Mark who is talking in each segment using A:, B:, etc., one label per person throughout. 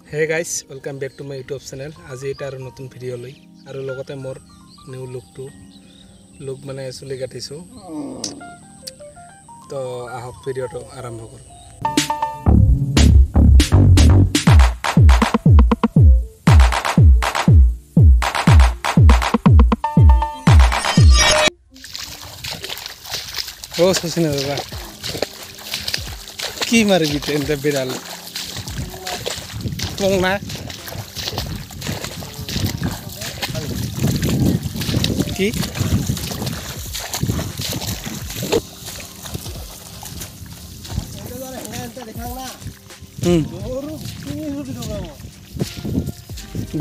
A: Hey guys, welcome back to my YouTube channel. আজি এটা আৰু নতুন ভিডিও লৈ আৰু লগতে মোৰ নিউ লুক মানে চুলি কাটিছো তো আহক ভিডিওটো আৰম্ভ কৰো ও সসিনা বাবা কি মারবি তেনটা বিড়াল Mong na. Ki?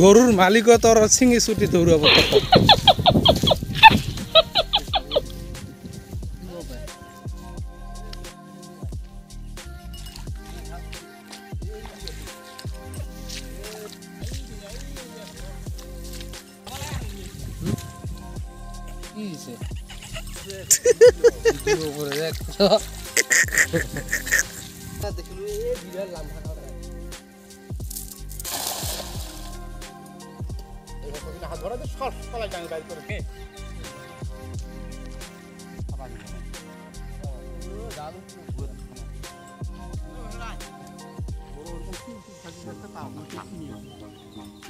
A: Gorur maliko tor singi suti thurab. Easy. Video over there. देखलु ए बिराल लाम्फा खारा एगो कति हात भरा दे सर सलाई टांग बाइक करे के आबा ओ जालु बुत राय ओरो ओरो की सकता पाव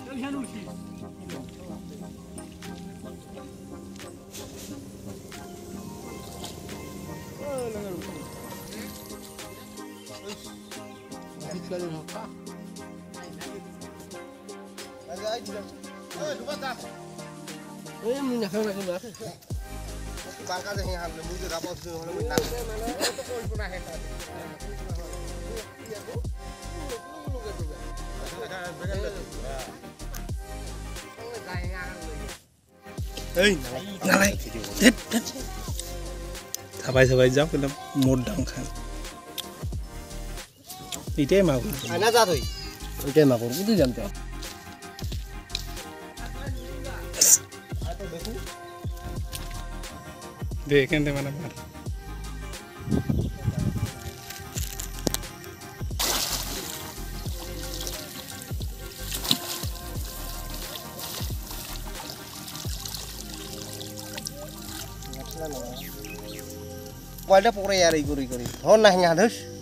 A: चल हेनु की Kali apa? Ada aja. Lupa dah. Ini nak nak nak. Bangka deh yang hamil muda dapat tu orang minta. Itu kau pernah hendak. Hey, ngalai. Tet. Sabai jauh kena modang kan. Ite magur. Ana jat hoi. Ite magur budu jamte. Dekhen de mana mar. Wala pokoknya yari guri. Hon nah ngadus.